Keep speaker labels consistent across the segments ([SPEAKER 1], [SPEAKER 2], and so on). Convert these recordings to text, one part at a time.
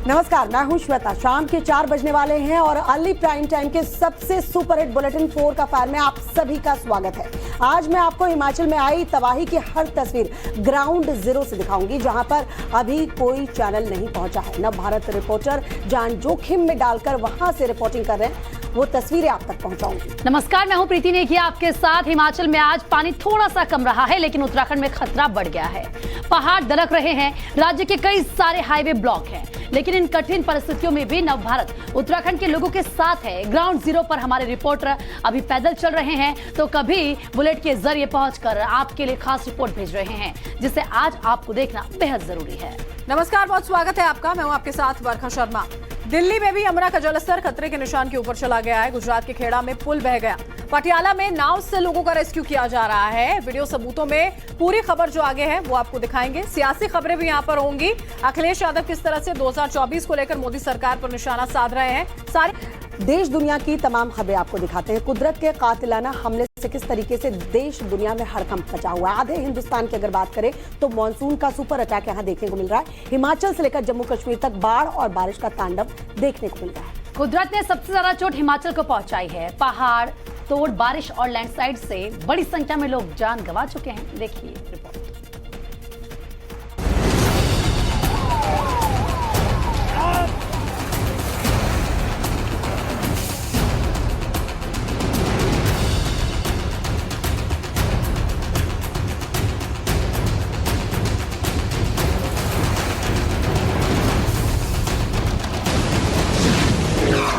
[SPEAKER 1] नमस्कार, मैं हूं श्वेता। शाम के 4 बजने वाले हैं और अर्ली प्राइम टाइम के सबसे सुपरहिट बुलेटिन 4 का फायर में आप सभी का स्वागत है। आज मैं आपको हिमाचल में आई तबाही की हर तस्वीर ग्राउंड जीरो से दिखाऊंगी, जहां पर अभी कोई चैनल नहीं पहुंचा है। नव भारत रिपोर्टर जान जोखिम में डालकर वहां से रिपोर्टिंग कर रहे हैं, वो तस्वीरें आप तक पहुंचाऊंगी।
[SPEAKER 2] नमस्कार, मैं हूं प्रीति नेगिया आपके साथ। हिमाचल में आज पानी थोड़ा सा कम रहा है, लेकिन उत्तराखंड में खतरा बढ़ गया है। पहाड़ दरक रहे हैं, राज्य के कई सारे हाईवे ब्लॉक हैं, लेकिन इन कठिन परिस्थितियों में भी नव भारत उत्तराखंड के लोगों के साथ है। ग्राउंड जीरो पर हमारे रिपोर्टर अभी पैदल चल रहे हैं, तो कभी बुलेट के जरिए पहुंचकर आपके लिए खास रिपोर्ट भेज रहे हैं, जिसे आज आपको देखना बेहद जरूरी है।
[SPEAKER 3] नमस्कार, बहुत स्वागत है आपका। मैं हूं आपके साथ वर्षा शर्मा। दिल्ली में भी यमुना का जलस्तर खतरे के निशान के ऊपर चला गया है। गुजरात के खेड़ा में पुल बह गया। पटियाला में नाव से लोगों का रेस्क्यू किया जा रहा है। वीडियो सबूतों में पूरी खबर जो आगे है वो आपको दिखाएंगे। सियासी खबरें भी यहां पर होंगी। अखिलेश यादव किस तरह से 2024 को लेकर मोदी सरकार पर निशाना साध रहे हैं, सारे
[SPEAKER 1] देश दुनिया की तमाम खबरें आपको दिखाते हैं। कुदरत के कातिलाना हमले से किस तरीके से देश दुनिया में हड़कंप मचा हुआ है। आधे हिंदुस्तान की अगर बात करें तो मॉनसून का सुपर अटैक यहां देखने को मिल रहा है। हिमाचल से लेकर जम्मू कश्मीर तक बाढ़ और बारिश का तांडव देखने को मिल रहा है।
[SPEAKER 2] कुदरत ने सबसे ज्यादा चोट हिमाचल को पहुंचाई है। पहाड़ तोड़ बारिश और लैंडस्लाइड से बड़ी संख्या में लोग जान गंवा चुके हैं। देखिए रिपोर्ट।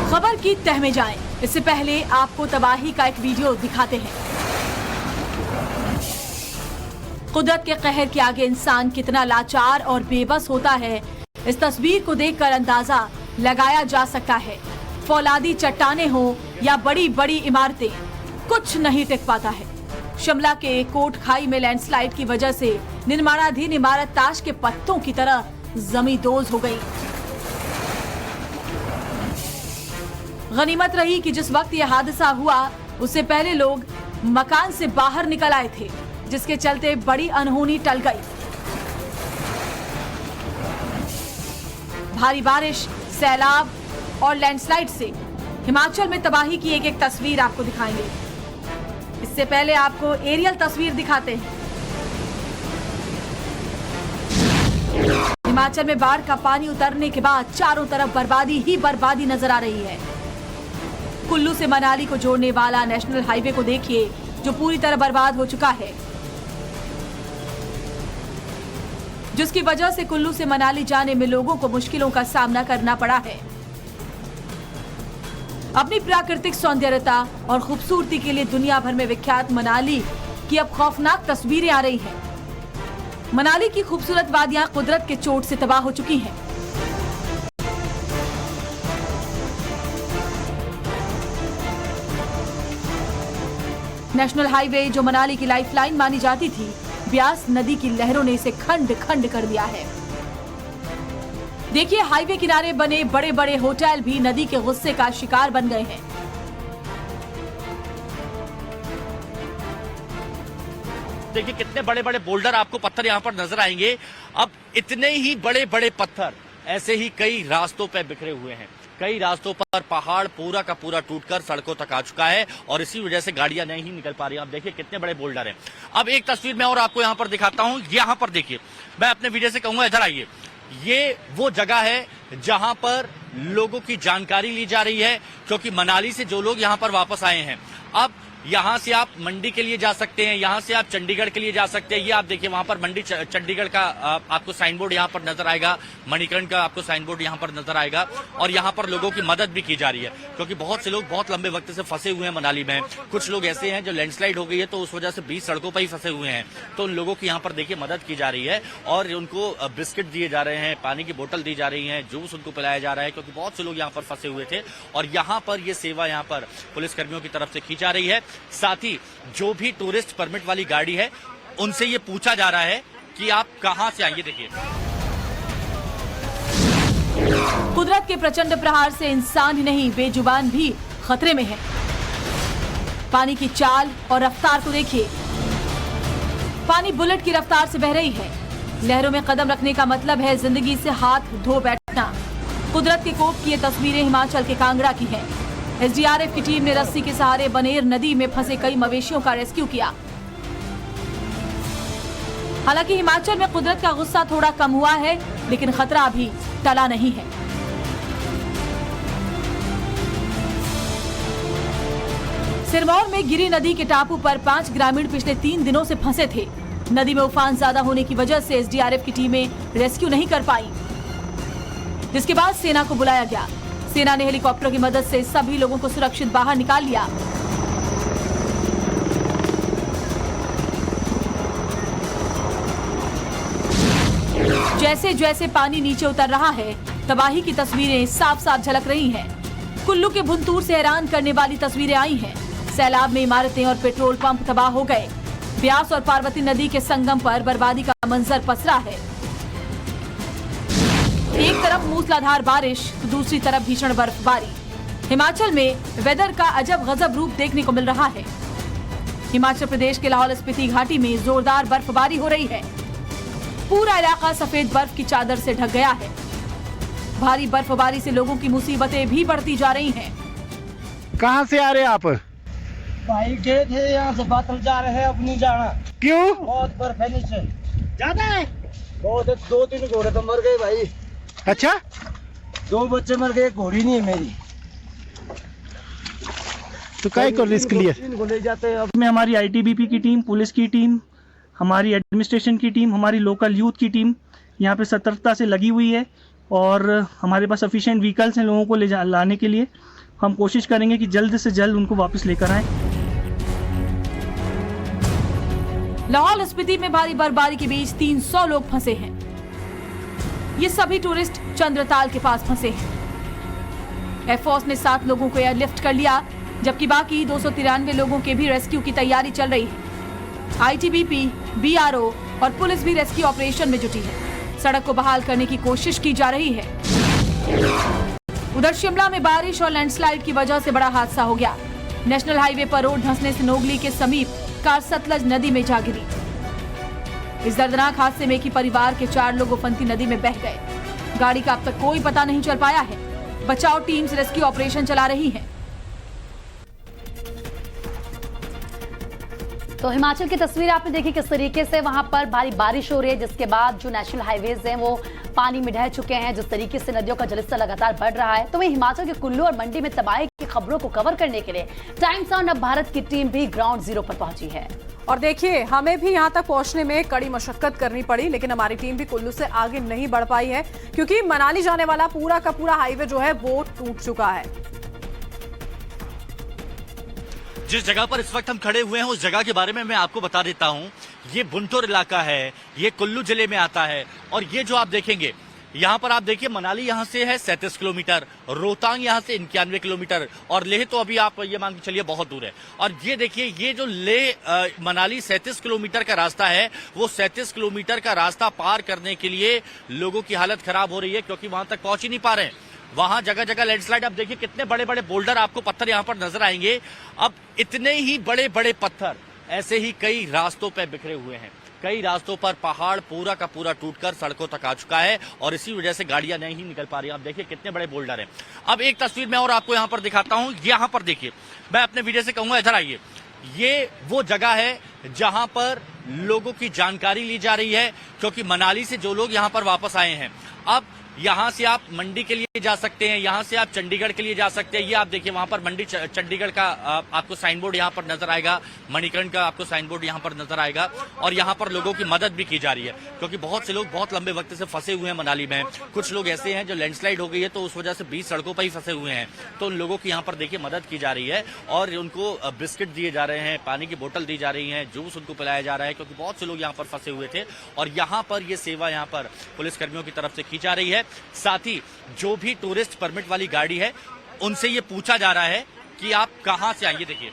[SPEAKER 3] खबर की तह में जाएं, इससे पहले आपको तबाही का एक वीडियो दिखाते हैं। कुदरत के कहर के आगे इंसान कितना लाचार और बेबस होता है, इस तस्वीर को देखकर अंदाजा लगाया जा सकता है। फौलादी चट्टानें हो या बड़ी बड़ी इमारतें, कुछ नहीं टिक पाता है। शिमला के कोट खाई में लैंडस्लाइड की वजह से निर्माणाधीन इमारत ताश के पत्तों की तरह जमींदोज हो गई। गनीमत रही कि जिस वक्त यह हादसा हुआ उससे पहले लोग मकान से बाहर निकल आए थे, जिसके चलते बड़ी अनहोनी टल गई। भारी बारिश, सैलाब और लैंडस्लाइड से हिमाचल में तबाही की एक एक तस्वीर आपको दिखाएंगे। इससे पहले आपको एरियल तस्वीर दिखाते हैं। हिमाचल में बाढ़ का पानी उतरने के बाद चारों तरफ बर्बादी ही बर्बादी नजर आ रही है। कुल्लू से मनाली को जोड़ने वाला नेशनल हाईवे को देखिए, जो पूरी तरह बर्बाद हो चुका है, जिसकी वजह से कुल्लू से मनाली जाने में लोगों को मुश्किलों का सामना करना पड़ा है। अपनी प्राकृतिक सौंदर्यता और खूबसूरती के लिए दुनिया भर में विख्यात मनाली की अब खौफनाक तस्वीरें आ रही हैं। मनाली की खूबसूरत वादियां कुदरत के चोट से तबाह हो चुकी हैं। नेशनल हाईवे, जो मनाली की लाइफलाइन मानी जाती थी, ब्यास नदी की लहरों ने इसे खंड खंड कर दिया है। देखिए, हाईवे किनारे बने बड़े बड़े होटल भी नदी के गुस्से का शिकार बन गए हैं।
[SPEAKER 4] देखिए कितने बड़े बड़े बोल्डर आपको पत्थर यहाँ पर नजर आएंगे। अब इतने ही बड़े बड़े पत्थर ऐसे ही कई रास्तों पर बिखरे हुए हैं। कई रास्तों पर पहाड़ पूरा का पूरा टूटकर सड़कों तक आ चुका है और इसी वजह से गाड़ियां नहीं निकल पा रही हैं। आप देखिए कितने बड़े बोल्डर हैं। अब एक तस्वीर मैं और आपको यहाँ पर दिखाता हूँ। यहाँ पर देखिए, मैं अपने वीडियो से कहूंगा इधर आइए। ये वो जगह है जहां पर लोगों की जानकारी ली जा रही है, क्योंकि मनाली से जो लोग यहाँ पर वापस आए हैं, अब यहाँ से आप मंडी के लिए जा सकते हैं, यहाँ से आप चंडीगढ़ के लिए जा सकते हैं। ये आप देखिए वहां पर मंडी चंडीगढ़ का आपको साइन बोर्ड यहाँ पर नजर आएगा, मणिकर्ण का आपको साइन बोर्ड यहाँ पर नजर आएगा। और यहाँ पर लोगों की मदद भी की जा रही है, क्योंकि बहुत से लोग बहुत लंबे वक्त से फंसे हुए हैं मनाली में। कुछ लोग ऐसे हैं जो लैंडस्लाइड हो गई है तो उस वजह से बीच सड़कों पर ही फंसे हुए हैं, तो उन लोगों की यहाँ पर देखिए मदद की जा रही है और उनको बिस्किट दिए जा रहे हैं, पानी की बोतल दी जा रही है, जूस उनको पिलाया जा रहा है, क्योंकि बहुत से लोग यहाँ पर फंसे हुए थे। और यहाँ पर ये सेवा यहाँ पर पुलिसकर्मियों की तरफ से की जा रही है। साथ ही जो भी टूरिस्ट परमिट वाली गाड़ी है उनसे ये पूछा जा रहा है कि आप कहां से आएंगे। देखिए,
[SPEAKER 3] कुदरत के प्रचंड प्रहार से इंसान ही नहीं, बेजुबान भी खतरे में है। पानी की चाल और रफ्तार को देखिए। पानी बुलेट की रफ्तार से बह रही है। लहरों में कदम रखने का मतलब है जिंदगी से हाथ धो बैठना। कुदरत के कोप की ये तस्वीरें हिमाचल के कांगड़ा की हैं। एसडीआरएफ की टीम ने रस्सी के सहारे बनेर नदी में फंसे कई मवेशियों का रेस्क्यू किया। हालांकि हिमाचल में कुदरत का गुस्सा थोड़ा कम हुआ है, लेकिन खतरा अभी टला नहीं है। सिरमौर में गिरी नदी के टापू पर 5 ग्रामीण पिछले 3 दिनों से फंसे थे। नदी में उफान ज्यादा होने की वजह से एसडीआरएफ की टीमें रेस्क्यू नहीं कर पाई, जिसके बाद सेना को बुलाया गया। सेना ने हेलीकॉप्टर की मदद से सभी लोगों को सुरक्षित बाहर निकाल लिया। जैसे जैसे पानी नीचे उतर रहा है, तबाही की तस्वीरें साफ साफ झलक रही हैं। कुल्लू के भुंतूर से हैरान करने वाली तस्वीरें आई हैं। सैलाब में इमारतें और पेट्रोल पंप तबाह हो गए। ब्यास और पार्वती नदी के संगम पर बर्बादी का मंजर पसरा है। एक तरफ मूसलाधार बारिश तो दूसरी तरफ भीषण बर्फबारी। हिमाचल में वेदर का अजब गजब रूप देखने को मिल रहा है। हिमाचल प्रदेश के लाहौल स्पीति घाटी में जोरदार बर्फबारी हो रही है। पूरा इलाका सफेद बर्फ की चादर से ढक गया है। भारी बर्फबारी से लोगों की मुसीबतें भी बढ़ती जा रही हैं।
[SPEAKER 5] कहाँ से आ रहे हैं आप?
[SPEAKER 6] भाई गए थे यहाँ से बादल जा रहे हैं, अपनी जाना।
[SPEAKER 5] क्यों?
[SPEAKER 6] बहुत बर्फ है नीचे,
[SPEAKER 5] ज्यादा है।
[SPEAKER 6] बहुत 2-3 घोड़े तो मर गए भाई।
[SPEAKER 5] अच्छा,
[SPEAKER 6] 2 बच्चे मर गए, घोड़ी नहीं है मेरी।
[SPEAKER 5] तो काय को रिस्क लिया?
[SPEAKER 6] 3 को ले जाते हैं।
[SPEAKER 7] में हमारी आईटीबीपी की टीम, पुलिस की टीम, हमारी एडमिनिस्ट्रेशन की टीम, हमारी लोकल यूथ की टीम यहाँ पे सतर्कता से लगी हुई है और हमारे पास सफिशिएंट व्हीकल्स हैं लोगों को लाने के लिए। हम कोशिश करेंगे कि जल्द से जल्द उनको वापस लेकर आएं।
[SPEAKER 3] लाहौल स्पीति में भारी बर्फबारी के बीच 300 लोग फंसे हैं। ये सभी टूरिस्ट चंद्रताल के पास फंसे हैं। एयरफोर्स ने 7 लोगों को एयरलिफ्ट कर लिया, जबकि बाकी 293 लोगों के भी रेस्क्यू की तैयारी चल रही है। आईटीबीपी, बीआरओ और पुलिस भी रेस्क्यू ऑपरेशन में जुटी है। सड़क को बहाल करने की कोशिश की जा रही है। उधर शिमला में बारिश और लैंडस्लाइड की वजह से बड़ा हादसा हो गया। नेशनल हाईवे पर रोड धंसने से नोगली के समीप कार सतलज नदी में जा गिरी। इस दर्दनाक हादसे में एक ही परिवार के 4 लोग उफनती नदी में बह गए। गाड़ी का अब तक कोई पता नहीं चल पाया है। बचाव टीम्स रेस्क्यू ऑपरेशन चला रही हैं।
[SPEAKER 2] तो हिमाचल की तस्वीर आपने देखी किस तरीके से वहां पर भारी बारिश हो रही है, जिसके बाद जो नेशनल हाईवेज हैं वो पानी में ढह चुके हैं। जिस तरीके से नदियों का जलस्तर लगातार बढ़ रहा है, तो वहीं हिमाचल के कुल्लू और मंडी में तबाही की खबरों को कवर करने के लिए टाइम्स ऑन अब भारत की टीम भी ग्राउंड जीरो पर पहुंची है।
[SPEAKER 8] और देखिए, हमें भी यहां तक पहुंचने में कड़ी मशक्कत करनी पड़ी, लेकिन हमारी टीम भी कुल्लू से आगे नहीं बढ़ पाई है, क्योंकि मनाली जाने वाला पूरा का पूरा हाईवे जो है वो टूट चुका है।
[SPEAKER 4] जिस जगह पर इस वक्त हम खड़े हुए हैं उस जगह के बारे में मैं आपको बता देता हूं। ये बुंटूर इलाका है, ये कुल्लू जिले में आता है। और ये जो आप देखेंगे यहाँ पर, आप देखिए मनाली यहाँ से है 37 किलोमीटर, रोहतांग यहाँ से 91 किलोमीटर और लेह तो अभी आप ये मान के चलिए बहुत दूर है। और ये देखिए, ये जो लेह मनाली 37 किलोमीटर का रास्ता है, वो 37 किलोमीटर का रास्ता पार करने के लिए लोगों की हालत खराब हो रही है, क्योंकि वहां तक पहुंच ही नहीं पा रहे हैं। वहां जगह जगह लैंडस्लाइड। अब देखिए कितने बड़े बड़े बोल्डर आपको पत्थर यहाँ पर नजर आएंगे। अब इतने ही बड़े बड़े पत्थर ऐसे ही कई रास्तों पर बिखरे हुए हैं। कई रास्तों पर पहाड़ पूरा का पूरा टूटकर सड़कों तक आ चुका है और इसी वजह से गाड़ियां नहीं निकल पा रही। आप देखिए कितने बड़े बोल्डर हैं। अब एक तस्वीर मैं और आपको यहाँ पर दिखाता हूँ। यहाँ पर देखिए, मैं अपने वीडियो से कहूंगा इधर आइए। ये वो जगह है जहां पर लोगों की जानकारी ली जा रही है, क्योंकि मनाली से जो लोग यहाँ पर वापस आए हैं, अब यहाँ से आप मंडी के लिए जा सकते हैं, यहाँ से आप चंडीगढ़ के लिए जा सकते हैं। ये आप देखिए वहां पर मंडी चंडीगढ़ का आपको साइन बोर्ड यहाँ पर नजर आएगा, मणिकर्ण का आपको साइन बोर्ड यहाँ पर नजर आएगा। और यहाँ पर लोगों की मदद भी की जा रही है, क्योंकि बहुत से लोग बहुत लंबे वक्त से फंसे हुए हैं मनाली में। कुछ लोग ऐसे हैं जो लैंडस्लाइड हो गई है तो उस वजह से 20 सड़कों पर ही फंसे हुए हैं, तो उन लोगों की यहाँ पर देखिए मदद की जा रही है और उनको बिस्किट दिए जा रहे हैं, पानी की बोतल दी जा रही है, जूस उनको पिलाया जा रहा है, क्योंकि बहुत से लोग यहाँ पर फंसे हुए थे। और यहाँ पर ये सेवा यहाँ पर पुलिस कर्मियों की तरफ से की जा रही है। साथ ही जो भी टूरिस्ट परमिट वाली गाड़ी है उनसे ये पूछा जा रहा है कि आप कहां से आए। देखिए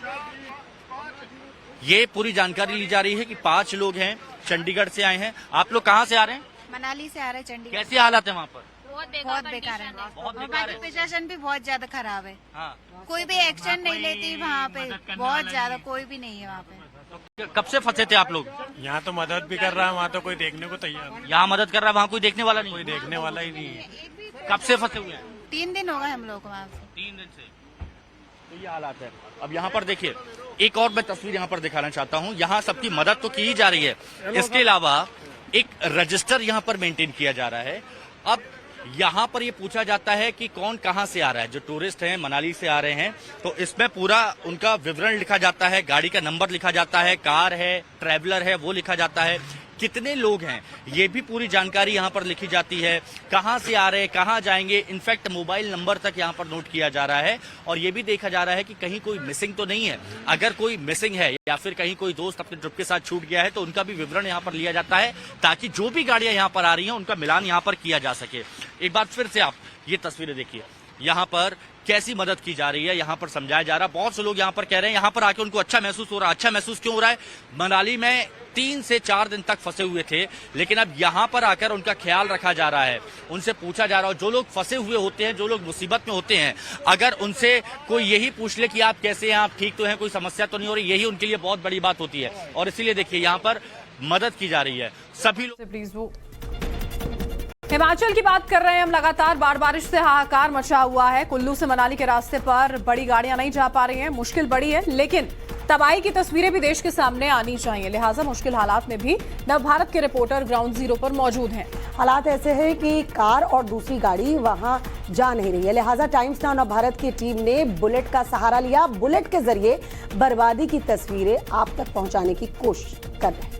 [SPEAKER 4] ये पूरी जानकारी ली जा रही है कि 5 लोग हैं, चंडीगढ़ से आए हैं। आप लोग कहां से आ रहे हैं?
[SPEAKER 9] मनाली से आ रहे हैं चंडीगढ़।
[SPEAKER 4] कैसी हालत है वहाँ पर?
[SPEAKER 9] बहुत बेकार है।
[SPEAKER 4] बहुत बेकार है।
[SPEAKER 9] प्रशासन भी बहुत ज्यादा खराब है।
[SPEAKER 4] हाँ।
[SPEAKER 9] कोई भी एक्शन नहीं लेती वहाँ पे, बहुत ज्यादा कोई भी नहीं है वहाँ पे।
[SPEAKER 4] तो कब से फंसे थे आप लोग?
[SPEAKER 10] यहाँ तो मदद भी कर रहा है, वहाँ तो कोई देखने को तैयार नहीं।
[SPEAKER 4] यहाँ मदद कर रहा है, वहाँ कोई देखने वाला नहीं?
[SPEAKER 10] कोई देखने वाला ही नहीं है।
[SPEAKER 4] कब से फंसे हुए हैं?
[SPEAKER 9] 3 दिन हो गए हम लोग वहाँ से।
[SPEAKER 4] 3 दिन से। तो ये हालात है। अब यहाँ पर देखिए, एक और मैं तस्वीर यहाँ पर दिखाना चाहता हूँ। यहाँ सबकी मदद तो की ही जा रही है, इसके अलावा एक रजिस्टर यहाँ पर मेंटेन किया जा रहा है। अब यहाँ पर ये पूछा जाता है कि कौन कहाँ से आ रहा है। जो टूरिस्ट हैं मनाली से आ रहे हैं, तो इसमें पूरा उनका विवरण लिखा जाता है, गाड़ी का नंबर लिखा जाता है, कार है, ट्रैवलर है, वो लिखा जाता है, कितने लोग हैं ये भी पूरी जानकारी यहाँ पर लिखी जाती है, कहाँ से आ रहे हैं, कहाँ जाएंगे, इनफैक्ट मोबाइल नंबर तक यहाँ पर नोट किया जा रहा है। और ये भी देखा जा रहा है कि कहीं कोई मिसिंग तो नहीं है। अगर कोई मिसिंग है या फिर कहीं कोई दोस्त अपने ट्रिप के साथ छूट गया है तो उनका भी विवरण यहाँ पर लिया जाता है, ताकि जो भी गाड़ियां यहाँ पर आ रही हैं उनका मिलान यहाँ पर किया जा सके। एक बार फिर से आप ये तस्वीरें देखिए, यहाँ पर कैसी मदद की जा रही है, यहाँ पर समझाया जा रहा है। बहुत से लोग यहाँ पर कह रहे हैं यहाँ पर आके उनको अच्छा महसूस हो रहा है। अच्छा महसूस क्यों हो रहा है? मनाली में 3 से 4 दिन तक फंसे हुए थे, लेकिन अब यहाँ पर आकर उनका ख्याल रखा जा रहा है, उनसे पूछा जा रहा है। जो लोग फंसे हुए होते हैं, जो लोग मुसीबत में होते हैं, अगर उनसे कोई यही पूछ ले कि आप कैसे हैं, आप ठीक तो हैं, कोई समस्या तो नहीं हो रही, यही उनके लिए बहुत बड़ी बात होती है। और इसीलिए देखिए यहाँ पर मदद की जा रही है। सभी लोग
[SPEAKER 8] प्लीज वो हिमाचल की बात कर रहे हैं हम। लगातार बारिश से हाहाकार मचा हुआ है। कुल्लू से मनाली के रास्ते पर बड़ी गाड़ियां नहीं जा पा रही हैं, मुश्किल बड़ी है, लेकिन तबाही की तस्वीरें भी देश के सामने आनी चाहिए। लिहाजा मुश्किल हालात में भी नवभारत के रिपोर्टर ग्राउंड जीरो पर मौजूद हैं।
[SPEAKER 1] हालात ऐसे हैं कि कार और दूसरी गाड़ी वहां जा नहीं रही है, लिहाजा टाइम्स नाउ नवभारत की टीम ने बुलेट का सहारा लिया। बुलेट के जरिए बर्बादी की तस्वीरें आप तक पहुंचाने की कोशिश कर रहे हैं।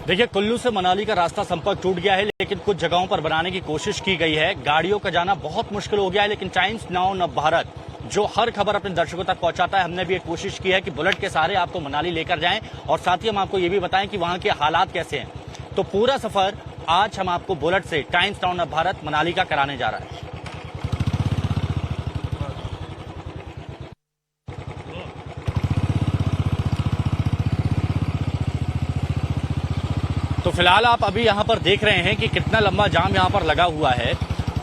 [SPEAKER 4] देखिए, कुल्लू से मनाली का रास्ता संपर्क टूट गया है, लेकिन कुछ जगहों पर बनाने की कोशिश की गई है। गाड़ियों का जाना बहुत मुश्किल हो गया है, लेकिन टाइम्स नाउ नवभारत जो हर खबर अपने दर्शकों तक पहुंचाता है, हमने भी एक कोशिश की है कि बुलेट के सहारे आपको मनाली लेकर जाएं और साथ ही हम आपको ये भी बताएं कि वहां के हालात कैसे हैं। तो पूरा सफर आज हम आपको बुलेट से टाइम्स नाउ नवभारत मनाली का कराने जा रहा है। तो फिलहाल आप अभी यहाँ पर देख रहे हैं कि कितना लंबा जाम यहाँ पर लगा हुआ है।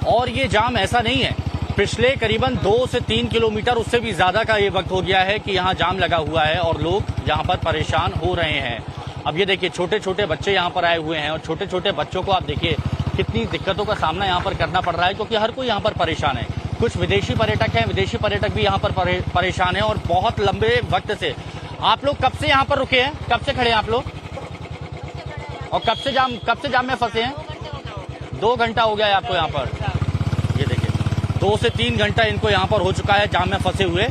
[SPEAKER 4] और ये जाम ऐसा नहीं है, पिछले करीबन 2 से 3 किलोमीटर उससे भी ज्यादा का ये वक्त हो गया है कि यहाँ जाम लगा हुआ है और लोग यहाँ पर परेशान हो रहे हैं। अब ये देखिए, छोटे छोटे बच्चे यहाँ पर आए हुए हैं और छोटे छोटे बच्चों को आप देखिए कितनी दिक्कतों का सामना यहाँ पर करना पड़ रहा है, क्योंकि हर कोई यहाँ पर परेशान है। कुछ विदेशी पर्यटक हैं, विदेशी पर्यटक भी यहाँ पर परेशान है और बहुत लंबे वक्त से। आप लोग कब से यहाँ पर रुके हैं, कब से खड़े हैं आप लोग, और कब से जाम में फंसे हैं? 2 घंटा हो गया है आपको यहाँ पर। ये देखिए, 2 से 3 घंटा इनको यहाँ पर हो चुका है जाम में फंसे हुए।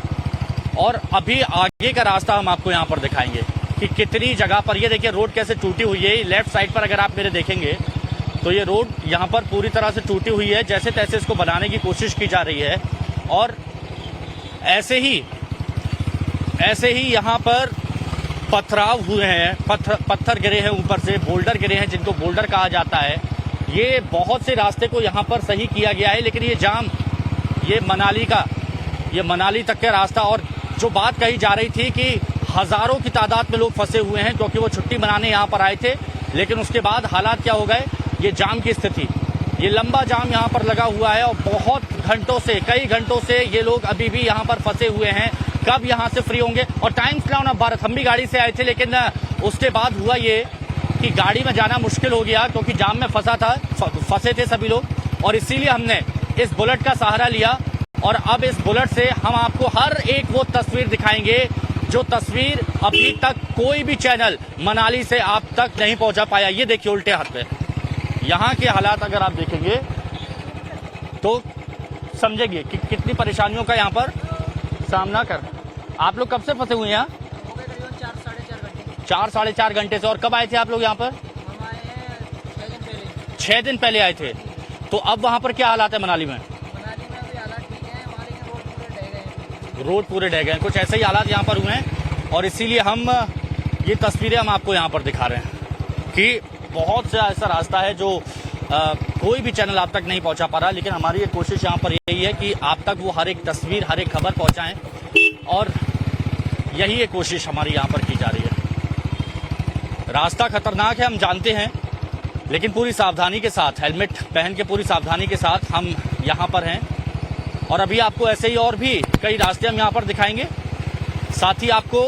[SPEAKER 4] और अभी आगे का रास्ता हम आपको यहाँ पर दिखाएंगे कि कितनी जगह पर, ये देखिए रोड कैसे टूटी हुई है। लेफ्ट साइड पर अगर आप मेरे देखेंगे तो ये रोड यहाँ पर पूरी तरह से टूटी हुई है, जैसे तैसे इसको बनाने की कोशिश की जा रही है। और ऐसे ही यहाँ पर पथराव हुए हैं, पत्थर गिरे हैं ऊपर से, बोल्डर गिरे हैं जिनको बोल्डर कहा जाता है। ये बहुत से रास्ते को यहाँ पर सही किया गया है, लेकिन ये जाम, ये मनाली तक का रास्ता। और जो बात कही जा रही थी कि हजारों की तादाद में लोग फंसे हुए हैं क्योंकि वो छुट्टी मनाने यहाँ पर आए थे, लेकिन उसके बाद हालात क्या हो गए, ये जाम की स्थिति, ये लंबा जाम यहाँ पर लगा हुआ है और बहुत घंटों से, कई घंटों से ये लोग अभी भी यहाँ पर फंसे हुए हैं। कब यहाँ से फ्री होंगे? और टाइम्स नाउ नवभारत, हम भी गाड़ी से आए थे, लेकिन उसके बाद हुआ ये कि गाड़ी में जाना मुश्किल हो गया क्योंकि जाम में फंसे थे सभी लोग। और इसीलिए हमने इस बुलेट का सहारा लिया और अब इस बुलेट से हम आपको हर एक वो तस्वीर दिखाएंगे जो तस्वीर अभी तक कोई भी चैनल मनाली से आप तक नहीं पहुंचा पाया। ये देखिए उल्टे हाथ पे यहाँ के हालात अगर आप देखेंगे तो समझेंगे कि कितनी परेशानियों का यहाँ पर सामना कर। आप लोग कब से फंसे हुए हैं यहाँ? 4 साढ़े 4 घंटे से। और कब आए थे आप लोग यहाँ पर? 6 दिन पहले आए थे। तो अब वहाँ पर क्या हालात है मनाली में? रोड पूरे ढह गए, कुछ ऐसे ही हालात यहाँ पर हुए हैं। और इसीलिए हम ये तस्वीरें हम आपको यहाँ पर दिखा रहे हैं कि बहुत से ऐसा रास्ता है जो कोई भी चैनल आप तक नहीं पहुंचा पा रहा, लेकिन हमारी ये कोशिश यहाँ पर यही है कि आप तक वो हर एक तस्वीर, हर एक खबर पहुंचाएं। और यही एक कोशिश हमारी यहाँ पर की जा रही है। रास्ता खतरनाक है, हम जानते हैं, लेकिन पूरी सावधानी के साथ, हेलमेट पहन के पूरी सावधानी के साथ हम यहाँ पर हैं। और अभी आपको ऐसे ही और भी कई रास्ते हम यहाँ पर दिखाएंगे। साथ ही आपको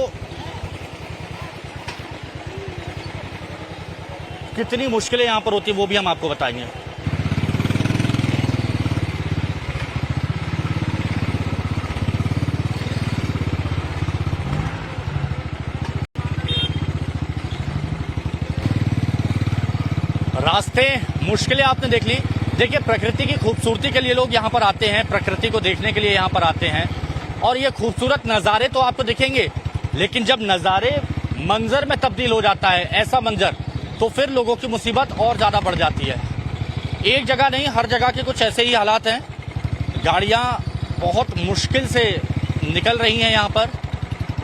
[SPEAKER 4] कितनी मुश्किलें यहाँ पर होती है वो भी हम आपको बताएंगे। रास्ते, मुश्किलें आपने देख ली। देखिए, प्रकृति की खूबसूरती के लिए लोग यहाँ पर आते हैं, प्रकृति को देखने के लिए यहाँ पर आते हैं और ये खूबसूरत नज़ारे तो आपको दिखेंगे, लेकिन जब नज़ारे मंजर में तब्दील हो जाता है, ऐसा मंजर, तो फिर लोगों की मुसीबत और ज़्यादा बढ़ जाती है। एक जगह नहीं, हर जगह के कुछ ऐसे ही हालात हैं। गाड़ियाँ बहुत मुश्किल से निकल रही हैं यहाँ पर,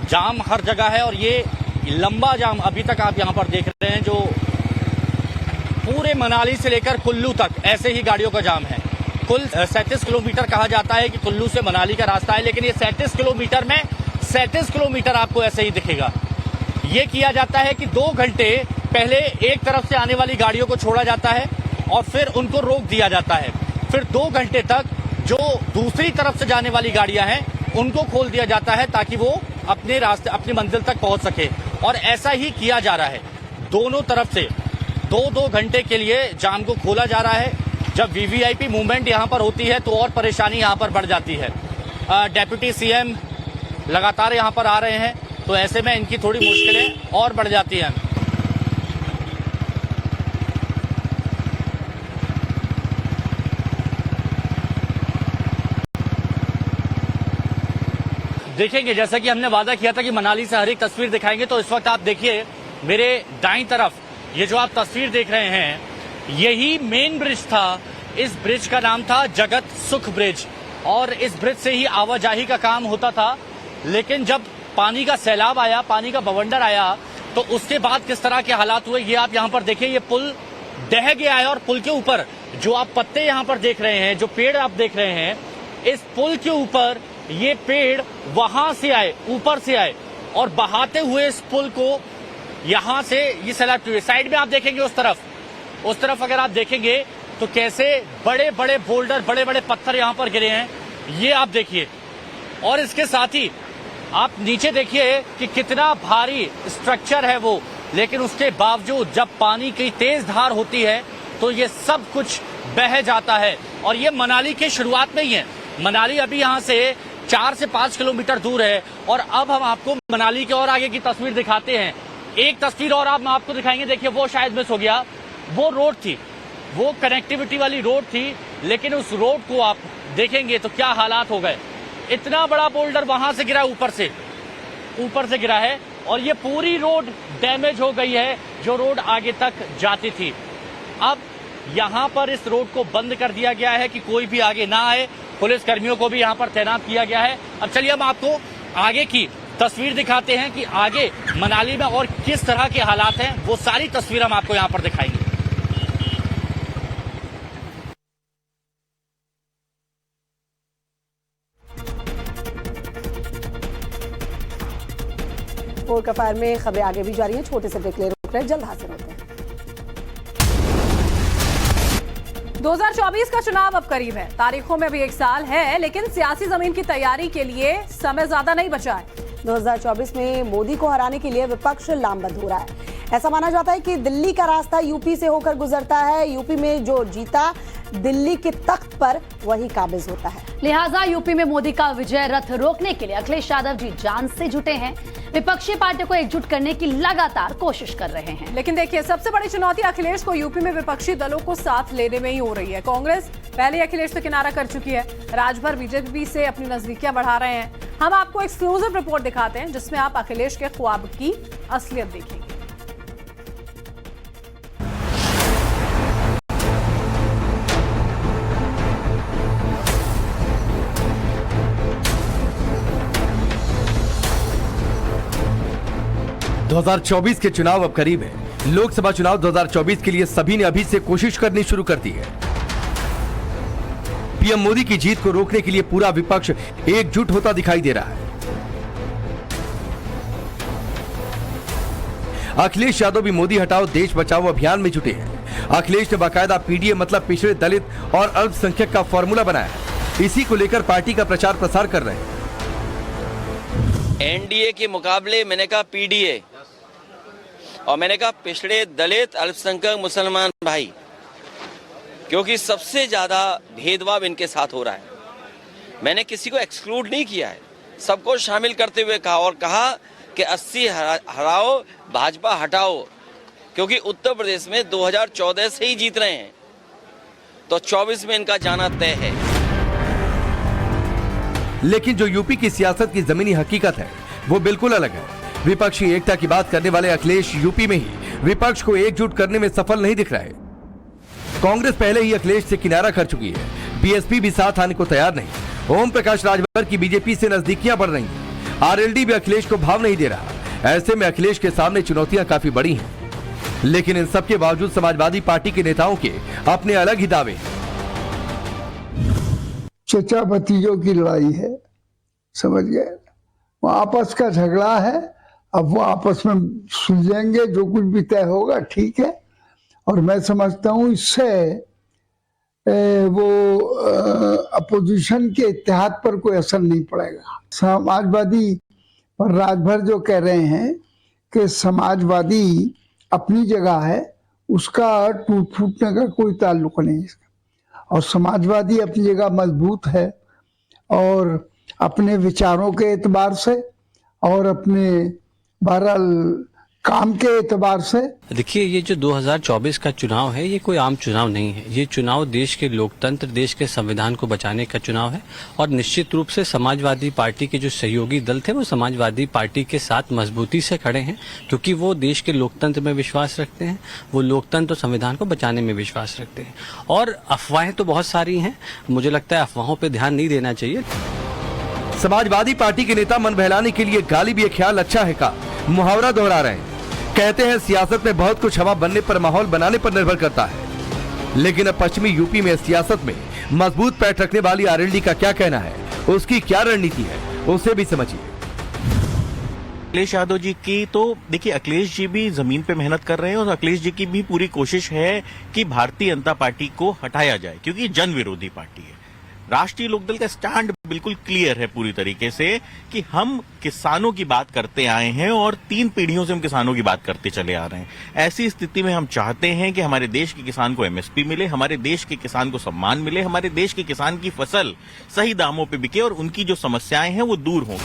[SPEAKER 4] जाम हर जगह है और ये लंबा जाम अभी तक आप यहाँ पर देख रहे हैं, जो पूरे मनाली से लेकर कुल्लू तक ऐसे ही गाड़ियों का जाम है। कुल 37 किलोमीटर कहा जाता है कि कुल्लू से मनाली का रास्ता है, लेकिन ये 37 किलोमीटर में 37 किलोमीटर आपको ऐसे ही दिखेगा। ये किया जाता है कि 2 घंटे पहले एक तरफ से आने वाली गाड़ियों को छोड़ा जाता है और फिर उनको रोक दिया जाता है। फिर 2 घंटे तक जो दूसरी तरफ से जाने वाली गाड़ियां हैं उनको खोल दिया जाता है ताकि वो अपने रास्ते, अपनी मंजिल तक पहुंच सके। और ऐसा ही किया जा रहा है, दोनों तरफ से 2-2 घंटे के लिए जाम को खोला जा रहा है। जब वीवीआईपी मूवमेंट यहाँ पर होती है तो और परेशानी यहाँ पर बढ़ जाती है। डेप्यूटी सीएम लगातार यहाँ पर आ रहे हैं, तो ऐसे में इनकी थोड़ी मुश्किलें और बढ़ जाती हैं। देखेंगे, जैसा कि हमने वादा किया था कि मनाली से हर एक तस्वीर दिखाएंगे, तो इस वक्त आप देखिए मेरे दाईं तरफ ये जो आप तस्वीर देख रहे हैं, यही मेन ब्रिज था। इस ब्रिज का नाम था जगत सुख ब्रिज और इस ब्रिज से ही आवाजाही का काम होता था। लेकिन जब पानी का सैलाब आया, पानी का बवंडर आया, तो उसके बाद किस तरह के हालात हुए ये आप यहाँ पर देखिए। ये पुल ढह गया है और पुल के ऊपर जो आप पत्ते यहाँ पर देख रहे हैं, जो पेड़ आप देख रहे हैं, इस पुल के ऊपर ये पेड़ वहां से आए, ऊपर से आए और बहाते हुए इस पुल को यहां से ये सैलाब। साइड में आप देखेंगे उस तरफ अगर आप देखेंगे तो कैसे बड़े बड़े बोल्डर, बड़े बड़े पत्थर यहां पर गिरे हैं, ये आप देखिए। और इसके साथ ही आप नीचे देखिए कि कितना भारी स्ट्रक्चर है वो, लेकिन उसके बावजूद जब पानी की तेज धार होती है तो ये सब कुछ बह जाता है। और ये मनाली की शुरुआत में ही है। मनाली अभी यहाँ से 4 से 5 किलोमीटर दूर है और अब हम आपको मनाली के और आगे की तस्वीर दिखाते हैं। एक तस्वीर और आप आपको दिखाएंगे, देखिए वो शायद मिस हो गया, वो रोड थी, वो कनेक्टिविटी वाली रोड थी, लेकिन उस रोड को आप देखेंगे तो क्या हालात हो गए। इतना बड़ा बोल्डर वहां से गिरा, ऊपर से गिरा है और ये पूरी रोड डैमेज हो गई है, जो रोड आगे तक जाती थी। अब यहाँ पर इस रोड को बंद कर दिया गया है कि कोई भी आगे ना आए, पुलिस कर्मियों को भी यहाँ पर तैनात किया गया है। अब चलिए हम आपको आगे की तस्वीर दिखाते हैं कि आगे मनाली में और किस तरह के हालात हैं, वो सारी तस्वीर हम आपको यहाँ पर दिखाएंगे।
[SPEAKER 1] फोर का फायर में खबरें आगे भी जारी हैं, छोटे से ब्रेक ले रोक रहे हैं, जल्द हाजिर होते हैं।
[SPEAKER 8] 2024 का चुनाव अब करीब है, तारीखों में भी 1 साल है, लेकिन सियासी जमीन की तैयारी के लिए समय ज्यादा नहीं बचा है।
[SPEAKER 1] 2024 में मोदी को हराने के लिए विपक्ष लामबंद हो रहा है। ऐसा माना जाता है कि दिल्ली का रास्ता यूपी से होकर गुजरता है, यूपी में जो जीता दिल्ली के तख्त पर वही काबिज होता है।
[SPEAKER 2] लिहाजा यूपी में मोदी का विजय रथ रोकने के लिए अखिलेश यादव जी जान से जुटे हैं। विपक्षी पार्टियों को एकजुट करने की लगातार कोशिश कर रहे हैं।
[SPEAKER 8] लेकिन देखिए, सबसे बड़ी चुनौती अखिलेश को यूपी में विपक्षी दलों को साथ लेने में ही हो रही है। कांग्रेस पहले ही अखिलेश से किनारा कर चुकी है, राजभर बीजेपी से अपनी नजदीकियां बढ़ा रहे हैं। हम आपको एक्सक्लूसिव रिपोर्ट दिखाते हैं जिसमें आप अखिलेश के ख्वाब की असलियत देखेंगे।
[SPEAKER 10] – 2024 के चुनाव अब करीब है। लोकसभा चुनाव 2024 के लिए सभी ने अभी से कोशिश करनी शुरू कर दी है। पीएम मोदी की जीत को रोकने के लिए पूरा विपक्ष एकजुट होता दिखाई दे रहा है। अखिलेश यादव भी मोदी हटाओ देश बचाओ अभियान में जुटे हैं। अखिलेश ने बाकायदा पीडीए मतलब पिछड़े दलित और अल्पसंख्यक का फॉर्मूला बनाया है। इसी को लेकर पार्टी का प्रचार प्रसार कर रहे हैं।
[SPEAKER 11] एनडीए के मुकाबले मैंने कहा पीडीए, और मैंने कहा पिछड़े दलित अल्पसंख्यक मुसलमान भाई, क्योंकि सबसे ज्यादा भेदभाव इनके साथ हो रहा है। मैंने किसी को एक्सक्लूड नहीं किया है, सबको शामिल करते हुए कहा और कहा कि 80 हराओ भाजपा हटाओ, क्योंकि उत्तर प्रदेश में 2014 से ही जीत रहे हैं, तो 24 में इनका जाना तय है।
[SPEAKER 10] लेकिन जो यूपी की सियासत की जमीनी हकीकत है वो बिल्कुल अलग है। विपक्षी एकता की बात करने वाले अखिलेश यूपी में ही विपक्ष को एकजुट करने में सफल नहीं दिख रहा है। कांग्रेस पहले ही अखिलेश से किनारा कर चुकी है, बीएसपी भी साथ आने को तैयार नहीं। ओम प्रकाश राजभर की बीजेपी से नजदीकियां बढ़ रही हैं। आरएलडी भी अखिलेश को भाव नहीं दे रहा। ऐसे में अखिलेश के सामने चुनौतियां काफी बड़ी हैं। लेकिन इन सब के बावजूद समाजवादी पार्टी के नेताओं के अपने अलग ही दावे हैं।
[SPEAKER 12] चचा भतीजों की लड़ाई है, समझ गए? वो आपस का झगड़ा है। अब वो आपस में सुलझेंगे, जो कुछ भी तय होगा ठीक है। और मैं समझता हूँ इससे वो अपोजिशन के इत्तेहाद पर कोई असर नहीं पड़ेगा। समाजवादी पर राजभर जो कह रहे हैं कि समाजवादी अपनी जगह है, उसका टूट फूटने का कोई ताल्लुक नहीं है। और समाजवादी अपनी जगह मजबूत है और अपने विचारों के एतबार से और अपने बहरहाल काम के एतबार से।
[SPEAKER 13] देखिए, ये जो 2024 का चुनाव है, ये कोई आम चुनाव नहीं है। ये चुनाव देश के लोकतंत्र, देश के संविधान को बचाने का चुनाव है। और निश्चित रूप से समाजवादी पार्टी के जो सहयोगी दल थे वो समाजवादी पार्टी के साथ मजबूती से खड़े हैं, क्योंकि वो देश के लोकतंत्र में विश्वास रखते हैं, वो लोकतंत्र और संविधान को बचाने में विश्वास रखते हैं। और अफवाहें तो बहुत सारी हैं, मुझे लगता है अफवाहों पर ध्यान नहीं देना चाहिए।
[SPEAKER 10] समाजवादी पार्टी के नेता मन बहलाने के लिए गालिब ये ख्याल अच्छा है का मुहावरा दोहरा रहे हैं। कहते हैं सियासत में बहुत कुछ हवा बनने पर, माहौल बनाने पर निर्भर करता है। लेकिन अब पश्चिमी यूपी में सियासत में मजबूत पैठ रखने वाली आरएलडी का क्या कहना है, उसकी क्या रणनीति है, उसे भी समझिए।
[SPEAKER 14] अखिलेश यादव जी की तो देखिए, अखिलेश जी भी जमीन पे मेहनत कर रहे हैं और अखिलेश जी की भी पूरी कोशिश है कि भारतीय जनता पार्टी को हटाया जाए, क्योंकि जन विरोधी पार्टी है। राष्ट्रीय लोकदल का स्टैंड बिल्कुल क्लियर है पूरी तरीके से कि हम किसानों की बात करते आए हैं और 3 पीढ़ियों से हम किसानों की बात करते चले आ रहे हैं। ऐसी स्थिति में हम चाहते हैं कि हमारे देश के किसान को एमएसपी मिले, हमारे देश के किसान को सम्मान मिले, हमारे देश के किसान की फसल सही दामों पर बिके और उनकी जो समस्याएं हैं वो दूर हों।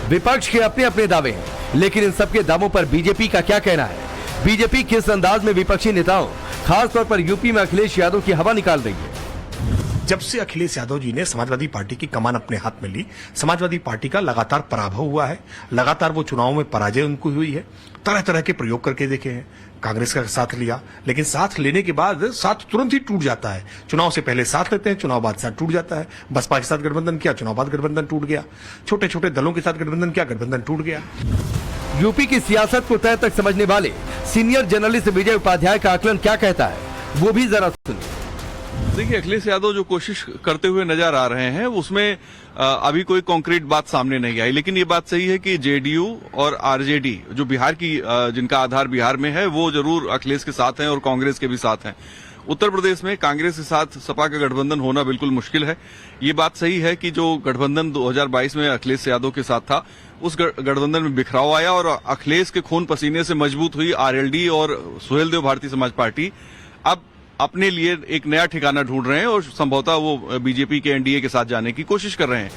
[SPEAKER 10] विपक्ष के अपने अपने दावे हैं, लेकिन इन सबके दावों पर बीजेपी का क्या कहना है? बीजेपी किस अंदाज में विपक्षी नेताओं, खासतौर पर यूपी में अखिलेश यादव की हवा निकाल रही है?
[SPEAKER 15] जब से अखिलेश यादव जी ने समाजवादी पार्टी की कमान अपने हाथ में ली, समाजवादी पार्टी का लगातार पराभव हुआ है, लगातार वो चुनाव में पराजय उनको हुई है। तरह तरह के प्रयोग करके देखे हैं, कांग्रेस का साथ लिया, लेकिन साथ लेने के बाद साथ तुरंत ही टूट जाता है। चुनाव से पहले साथ लेते हैं, चुनाव बाद साथ टूट जाता है। बसपा के साथ गठबंधन किया, चुनाव बाद गठबंधन टूट गया। छोटे छोटे दलों के साथ गठबंधन किया, गठबंधन टूट गया।
[SPEAKER 10] यूपी की सियासत को तय तक समझने वाले सीनियर जर्नलिस्ट विजय उपाध्याय का आकलन क्या कहता है, वो भी जरा सुनिए।
[SPEAKER 16] देखिए, अखिलेश यादव जो कोशिश करते हुए नजर आ रहे हैं उसमें अभी कोई कॉन्क्रीट बात सामने नहीं आई, लेकिन ये बात सही है कि जेडीयू और आरजेडी जो बिहार की जिनका आधार बिहार में है वो जरूर अखिलेश के साथ हैं और कांग्रेस के भी साथ हैं। उत्तर प्रदेश में कांग्रेस के साथ सपा का गठबंधन होना बिल्कुल मुश्किल है। ये बात सही है कि जो गठबंधन 2022 में अखिलेश यादव के साथ था, उस गठबंधन में बिखराव आया और अखिलेश के खून पसीने से मजबूत हुई आरएलडी और सुहेलदेव भारतीय समाज पार्टी अब अपने लिए एक नया ठिकाना ढूंढ रहे हैं और संभवतः वो बीजेपी के एनडीए के साथ जाने की कोशिश कर रहे हैं।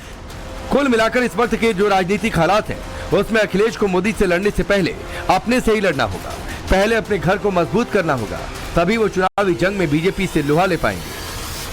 [SPEAKER 10] कुल मिलाकर इस वक्त के जो राजनीतिक हालात हैं, उसमें अखिलेश को मोदी से लड़ने से पहले अपने से ही लड़ना होगा। पहले अपने घर को मजबूत करना होगा, तभी वो चुनावी जंग में बीजेपी से लोहा ले पाएंगे।